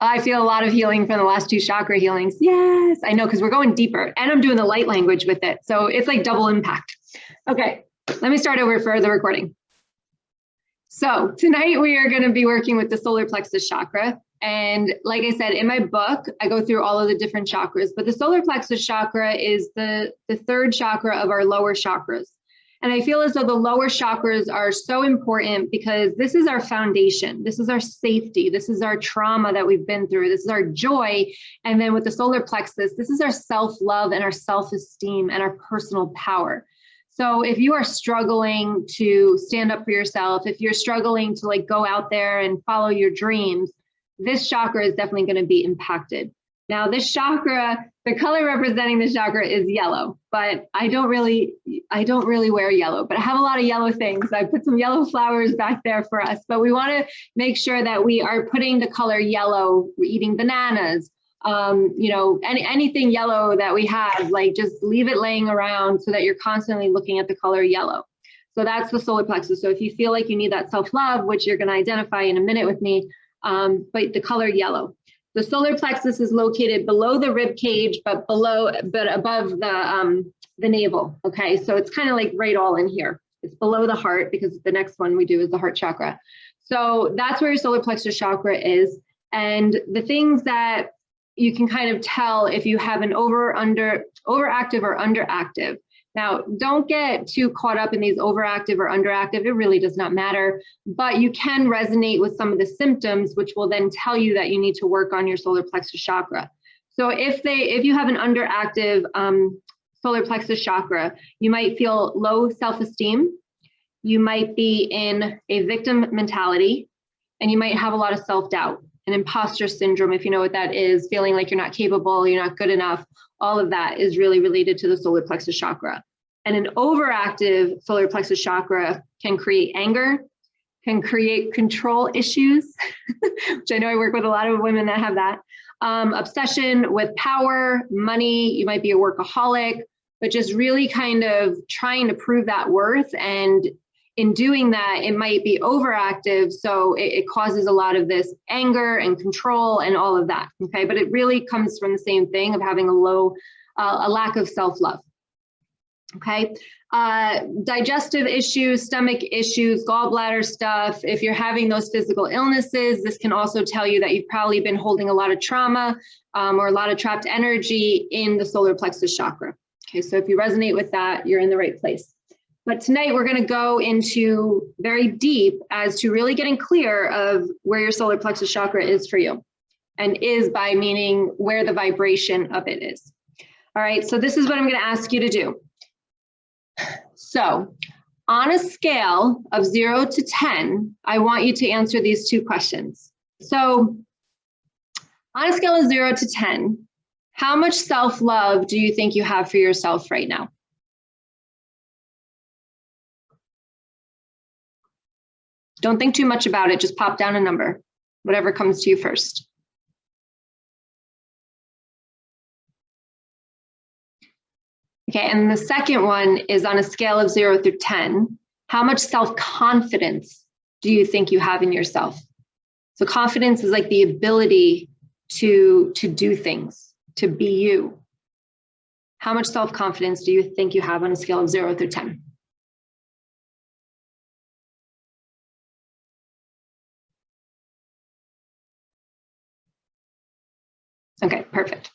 I feel a lot of healing from the last 2 chakra healings. Yes, I know, because we're going deeper and I'm doing the light language with it. So it's like double impact. Okay, let me start over for the recording. So tonight we are going to be working with the solar plexus chakra. And like I said, in my book, I go through all of the different chakras, but the solar plexus chakra is the 3rd chakra of our lower chakras. And I feel as though the lower chakras are so important because this is our foundation. This is our safety. This is our trauma that we've been through. This is our joy. And then with the solar plexus, this is our self-love and our self-esteem and our personal power. So if you are struggling to stand up for yourself, if you're struggling to like go out there and follow your dreams, this chakra is definitely going to be impacted. Now this chakra, the color representing the chakra is yellow, but I don't really wear yellow, but I have a lot of yellow things. I put some yellow flowers back there for us, but we want to make sure that we are putting the color yellow, eating bananas, you know, anything yellow that we have, like just leave it laying around so that you're constantly looking at the color yellow. So that's the solar plexus. So if you feel like you need that self-love, which you're going to identify in a minute with me, but the color yellow. The solar plexus is located below the rib cage, but above the navel. Okay, so it's kind of like right all in here. It's below the heart because the next one we do is the heart chakra. So that's where your solar plexus chakra is. And the things that you can kind of tell if you have an overactive or underactive. Now, don't get too caught up in these overactive or underactive. It really does not matter, but you can resonate with some of the symptoms, which will then tell you that you need to work on your solar plexus chakra. So if you have an underactive solar plexus chakra, you might feel low self-esteem. You might be in a victim mentality, and you might have a lot of self-doubt. An imposter syndrome, if you know what that is, feeling like you're not capable, you're not good enough, all of that is really related to the solar plexus chakra. And an overactive solar plexus chakra can create anger, can create control issues, which I know I work with a lot of women that have that, obsession with power, money, you might be a workaholic, but just really kind of trying to prove that worth. And in doing that, it might be overactive. So it causes a lot of this anger and control and all of that. Okay. But it really comes from the same thing of having a lack of self-love. Okay. Digestive issues, stomach issues, gallbladder stuff. If you're having those physical illnesses, this can also tell you that you've probably been holding a lot of trauma or a lot of trapped energy in the solar plexus chakra. Okay. So if you resonate with that, you're in the right place. But tonight we're going to go into very deep as to really getting clear of where your solar plexus chakra is for you, and is by meaning where the vibration of it is. All right, so this is what I'm going to ask you to do. So on a scale of 0 to 10, I want you to answer these 2 questions. So on a scale of 0 to 10, how much self-love do you think you have for yourself right now? Don't think too much about it. Just pop down a number, whatever comes to you first. Okay, and the second one is on a scale of 0 through 10. How much self-confidence do you think you have in yourself? So confidence is like the ability to do things, to be you. How much self-confidence do you think you have on a scale of 0 through 10? Okay, perfect.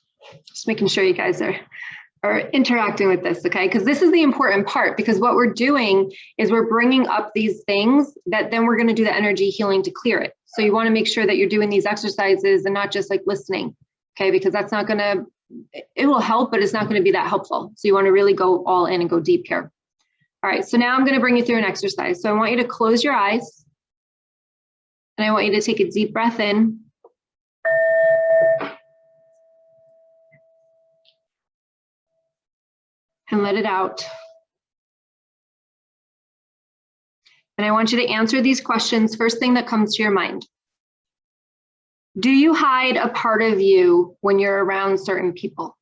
Just making sure you guys are interacting with this, okay? Because this is the important part, because what we're doing is we're bringing up these things that then we're going to do the energy healing to clear it. So you want to make sure that you're doing these exercises and not just like listening, okay? Because that's not going to, it will help, but it's not going to be that helpful. So you want to really go all in and go deep here. All right, so now I'm going to bring you through an exercise. So I want you to close your eyes, and I want you to take a deep breath in. And let it out. And I want you to answer these questions. First thing that comes to your mind. Do you hide a part of you when you're around certain people?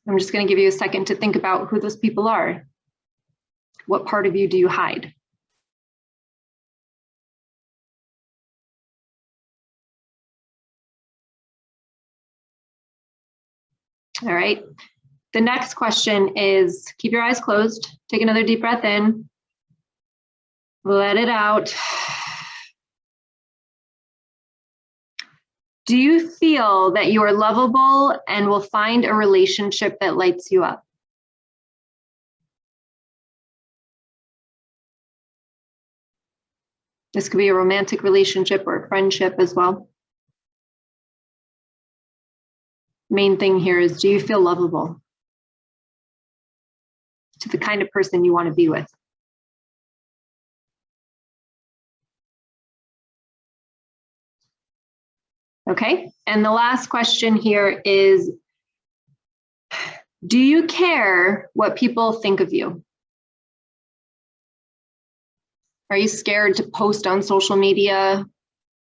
I'm just going to give you a second to think about who those people are. What part of you do you hide? All right. The next question is, keep your eyes closed. Take another deep breath in. Let it out. Do you feel that you are lovable and will find a relationship that lights you up? This could be a romantic relationship or a friendship as well. Main thing here is, do you feel lovable to the kind of person you want to be with? Okay, and the last question here is, do you care what people think of you? Are you scared to post on social media?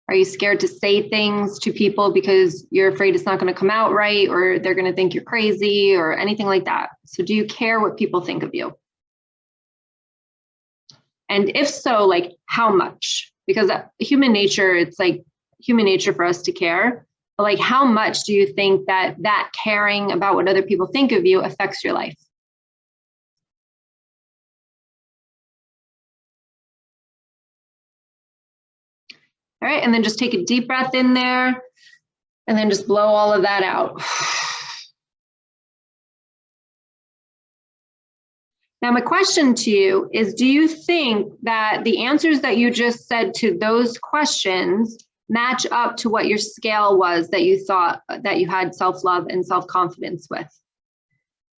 Are you scared to say things to people because you're afraid it's not going to come out right, or they're going to think you're crazy or anything like that? So do you care what people think of you? And if so, like how much? Because human nature, it's like human nature for us to care. But like, how much do you think that caring about what other people think of you affects your life? All right, and then just take a deep breath in there and then just blow all of that out. Now, my question to you is, do you think that the answers that you just said to those questions match up to what your scale was that you thought that you had self-love and self-confidence with?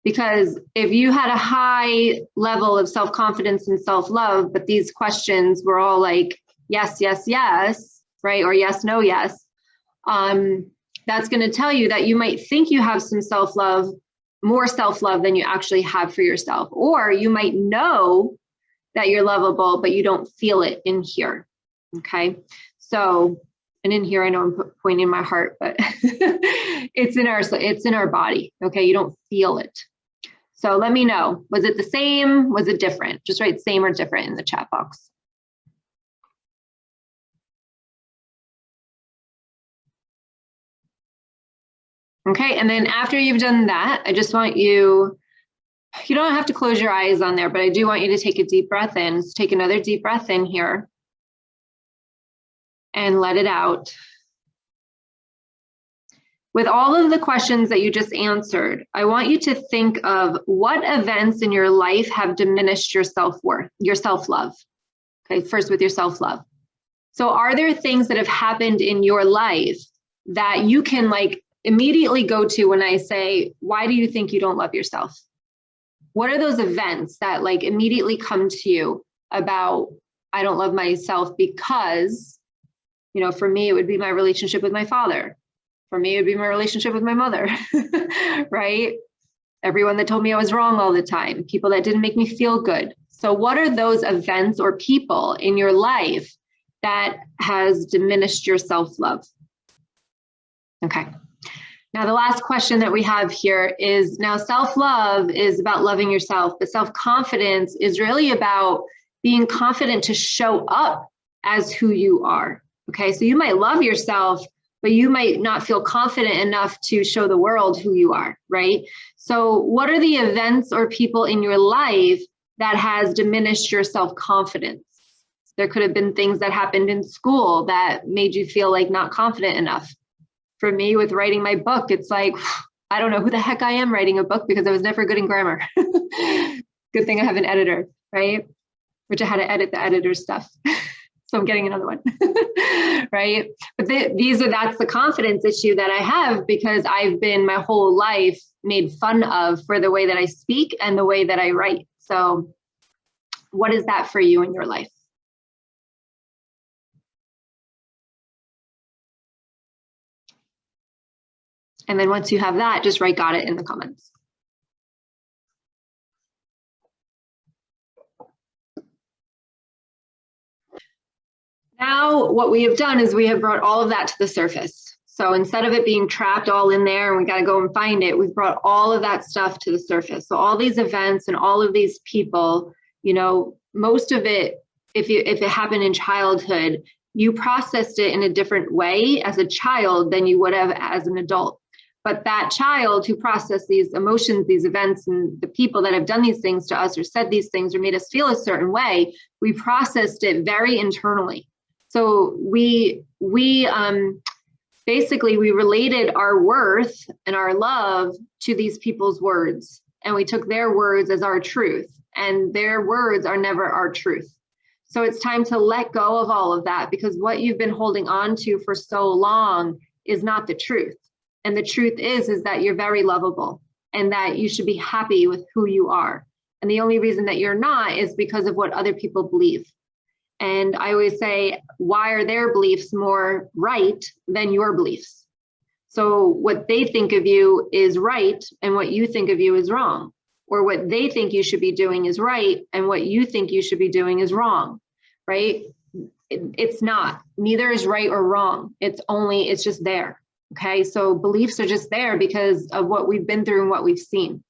Because if you had a high level of self-confidence and self-love, but these questions were all like, yes, yes, yes, right? Or yes, no, yes. That's going to tell you that you might think you have some self-love, more self-love than you actually have for yourself. Or you might know that you're lovable, but you don't feel it in here. Okay. So, and in here, I know I'm pointing my heart, but it's in our body. Okay. You don't feel it. So let me know, was it the same? Was it different? Just write same or different in the chat box. Okay, and then after you've done that, I just want you don't have to close your eyes on there, but I do want you to take a deep breath in. So take another deep breath in here and let it out. With all of the questions that you just answered, I want you to think of what events in your life have diminished your self-worth, your self-love. Okay, first with your self-love. So are there things that have happened in your life that you can like immediately go to when I say, why do you think you don't love yourself? What are those events that like immediately come to you about, I don't love myself because, you know, for me, it would be my relationship with my father. For me, it would be my relationship with my mother, right? Everyone that told me I was wrong all the time, people that didn't make me feel good. So what are those events or people in your life that has diminished your self-love? Okay. Now, the last question that we have here is, now self-love is about loving yourself, but self-confidence is really about being confident to show up as who you are. Okay, so you might love yourself, but you might not feel confident enough to show the world who you are, right? So what are the events or people in your life that has diminished your self-confidence? There could have been things that happened in school that made you feel like not confident enough. For me, with writing my book, it's like, I don't know who the heck I am writing a book because I was never good in grammar. Good thing I have an editor, right? Which I had to edit the editor's stuff. So I'm getting another one, right? But that's the confidence issue that I have because I've been my whole life made fun of for the way that I speak and the way that I write. So what is that for you in your life? And then once you have that, just write got it in the comments. Now, what we have done is we have brought all of that to the surface. So instead of it being trapped all in there and we got to go and find it, we've brought all of that stuff to the surface. So all these events and all of these people, you know, most of it, if it happened in childhood, you processed it in a different way as a child than you would have as an adult. But that child who processed these emotions, these events, and the people that have done these things to us or said these things or made us feel a certain way, we processed it very internally. So we basically related our worth and our love to these people's words, and we took their words as our truth, and their words are never our truth. So it's time to let go of all of that, because what you've been holding on to for so long is not the truth. And the truth is that you're very lovable and that you should be happy with who you are. And the only reason that you're not is because of what other people believe. And I always say, why are their beliefs more right than your beliefs? So what they think of you is right and what you think of you is wrong. Or what they think you should be doing is right and what you think you should be doing is wrong, right? It's not. Neither is right or wrong. It's just there. Okay, so beliefs are just there because of what we've been through and what we've seen.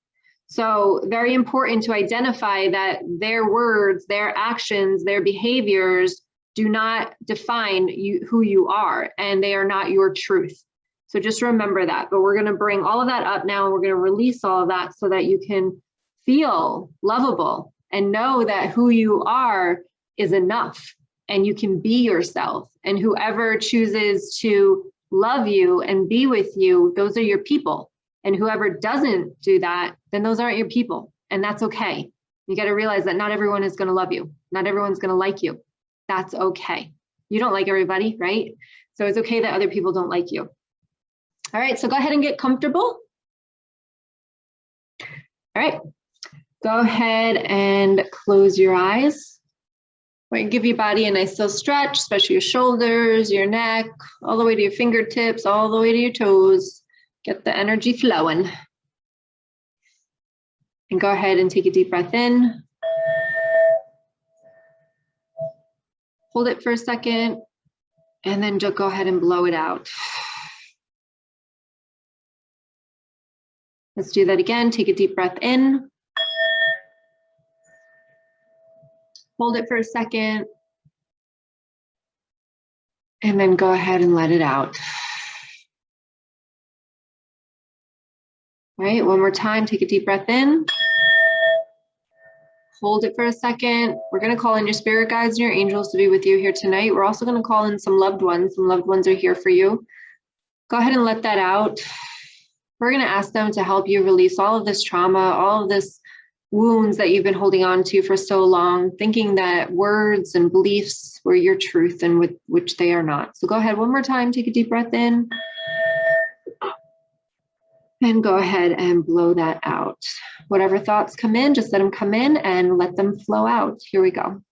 So very important to identify that their words, their actions, their behaviors do not define who you are, and they are not your truth. So just remember that. But we're going to bring all of that up now, and we're going to release all of that so that you can feel lovable and know that who you are is enough, and you can be yourself. And whoever chooses to love you and be with you, those are your people. And whoever doesn't do that, then those aren't your people. And that's okay. You got to realize that not everyone is going to love you. Not everyone's going to like you. That's okay. You don't like everybody, right? So it's okay that other people don't like you. All right, so go ahead and get comfortable. All right, go ahead and close your eyes. We're going to give your body a nice little stretch, especially your shoulders, your neck, all the way to your fingertips, all the way to your toes. Get the energy flowing. And go ahead and take a deep breath in. Hold it for a second, and then just go ahead and blow it out. Let's do that again. Take a deep breath in. Hold it for a second, and then go ahead and let it out. All right, one more time, take a deep breath in. Hold it for a second. We're going to call in your spirit guides and your angels to be with you here tonight. We're also going to call in some loved ones. Some loved ones are here for you. Go ahead and let that out. We're going to ask them to help you release all of this trauma, all of this wounds that you've been holding on to for so long, thinking that words and beliefs were your truth and with which they are not. So go ahead one more time, take a deep breath in, and go ahead and blow that out. Whatever thoughts come in, just let them come in and let them flow out. Here we go.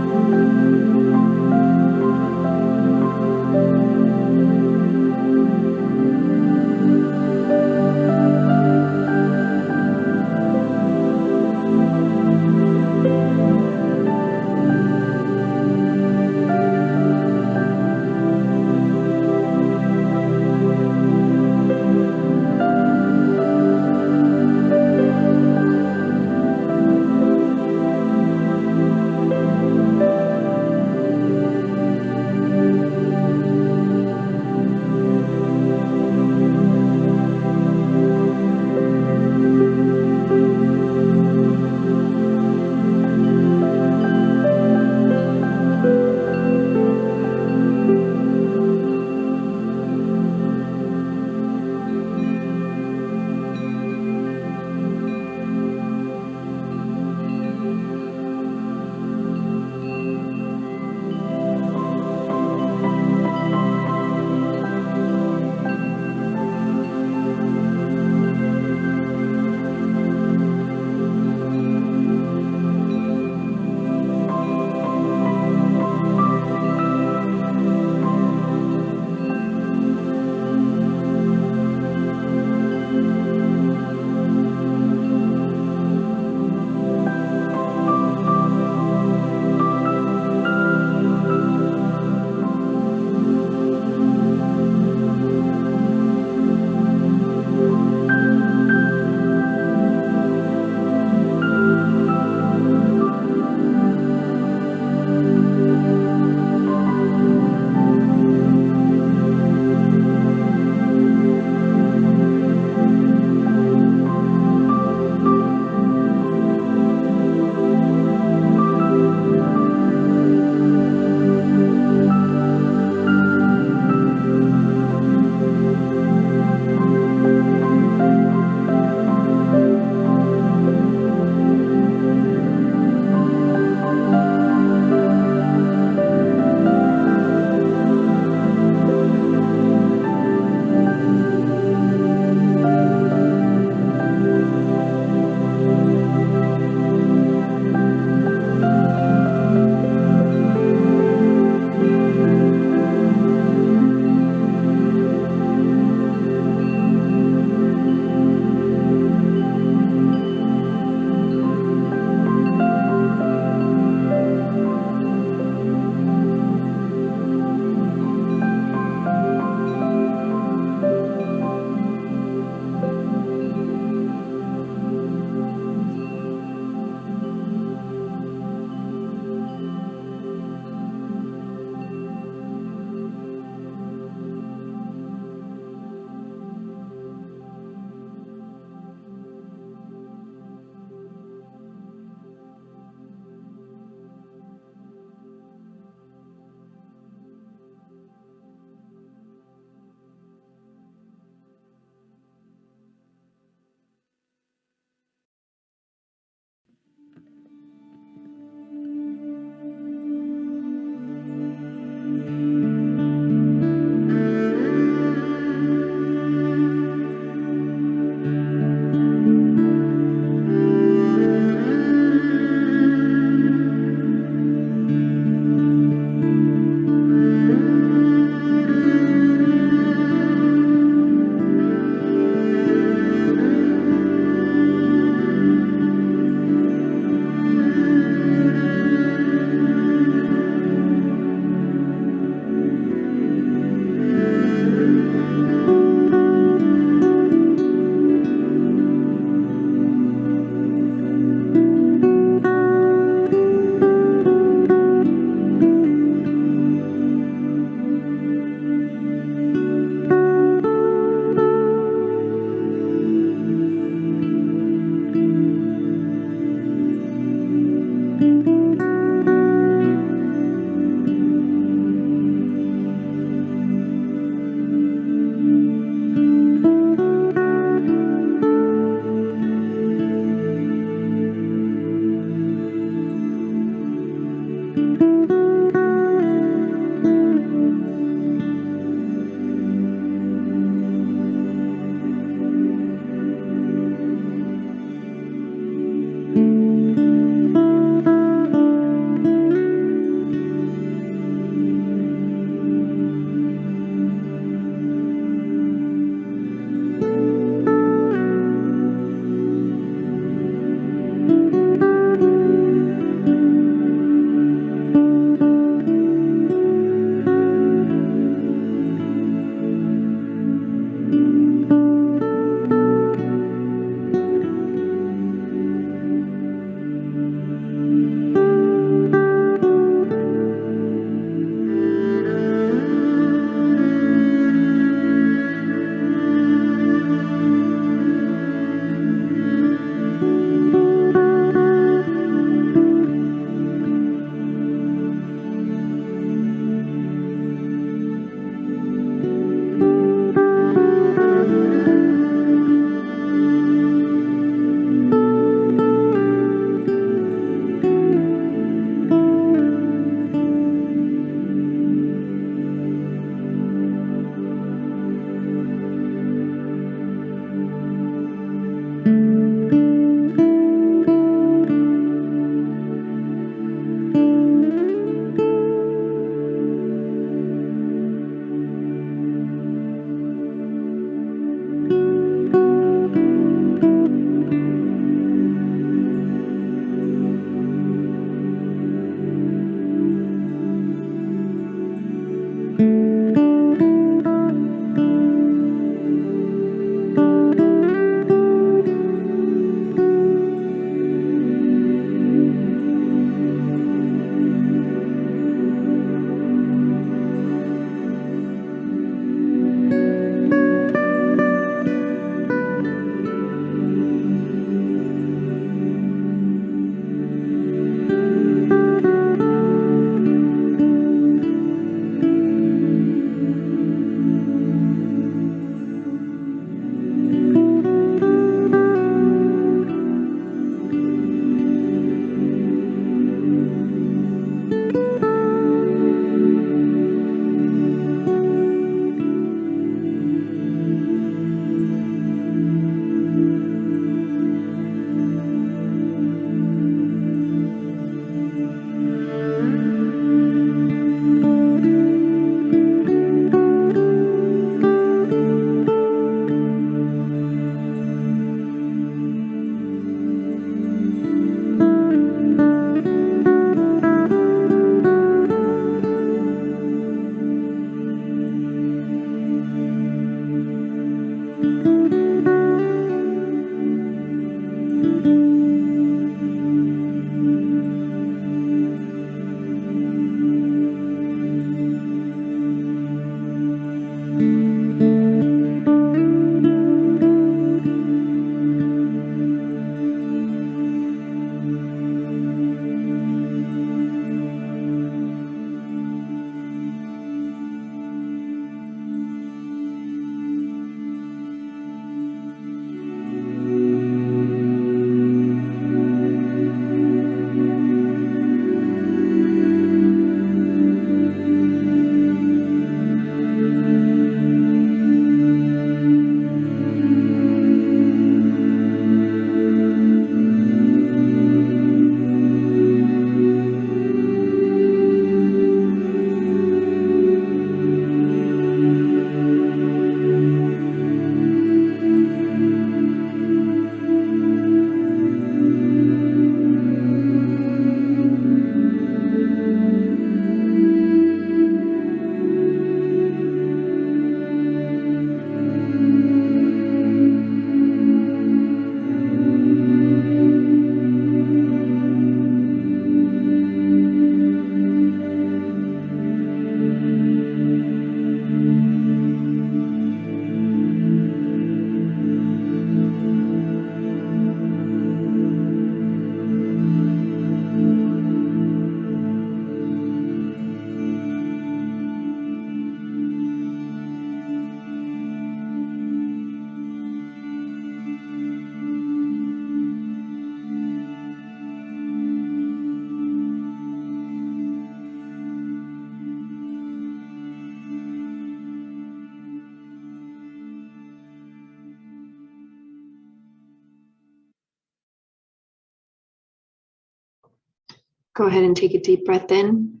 Go ahead and take a deep breath in.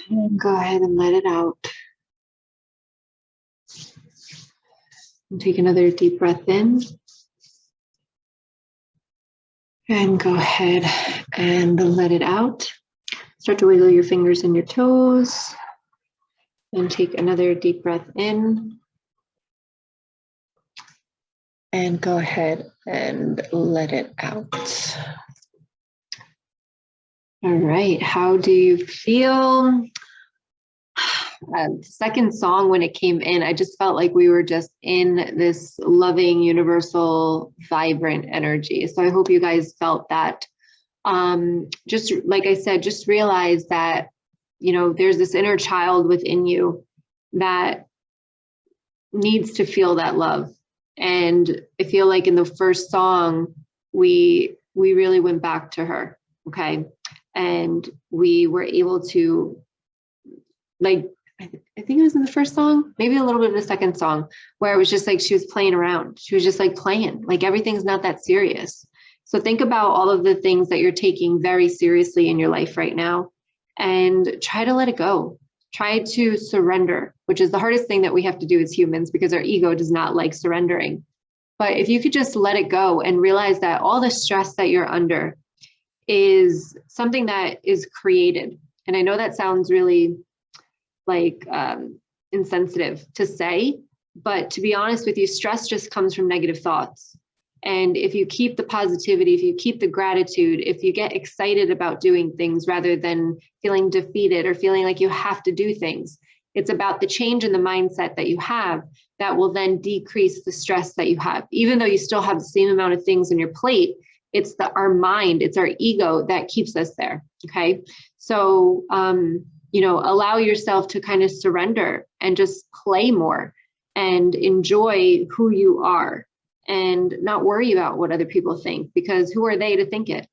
And go ahead and let it out. And take another deep breath in. And go ahead and let it out. Start to wiggle your fingers and your toes. And take another deep breath in. And go ahead and let it out. All right, how do you feel? Second song, when it came in, I just felt like we were just in this loving, universal, vibrant energy. So I hope you guys felt that. Just like I said, just realize that, you know, there's this inner child within you that needs to feel that love. And I feel like in the first song, we really went back to her, okay? And we were able to, like, I think it was in the first song, maybe a little bit in the second song, where it was just like she was playing around. She was just like playing, like everything's not that serious. So think about all of the things that you're taking very seriously in your life right now and try to let it go. Try to surrender, which is the hardest thing that we have to do as humans because our ego does not like surrendering. But if you could just let it go and realize that all the stress that you're under is something that is created. And I know that sounds really like insensitive to say, but to be honest with you, stress just comes from negative thoughts. And if you keep the positivity, if you keep the gratitude, if you get excited about doing things rather than feeling defeated or feeling like you have to do things, it's about the change in the mindset that you have that will then decrease the stress that you have. Even though you still have the same amount of things on your plate, it's our mind, it's our ego that keeps us there. Okay. So, allow yourself to kind of surrender and just play more and enjoy who you are and not worry about what other people think, because who are they to think it,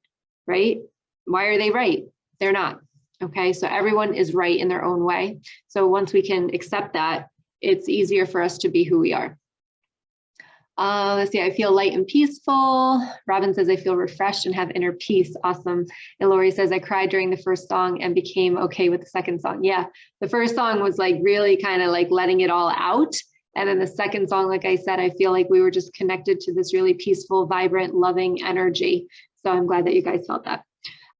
right? Why are they right? They're not. Okay. So everyone is right in their own way. So once we can accept that, it's easier for us to be who we are. Let's see, I feel light and peaceful. Robin says, I feel refreshed and have inner peace. Awesome. And Lori says, I cried during the first song and became okay with the second song. Yeah, the first song was like really kind of like letting it all out. And then the second song, like I said, I feel like we were just connected to this really peaceful, vibrant, loving energy. So I'm glad that you guys felt that.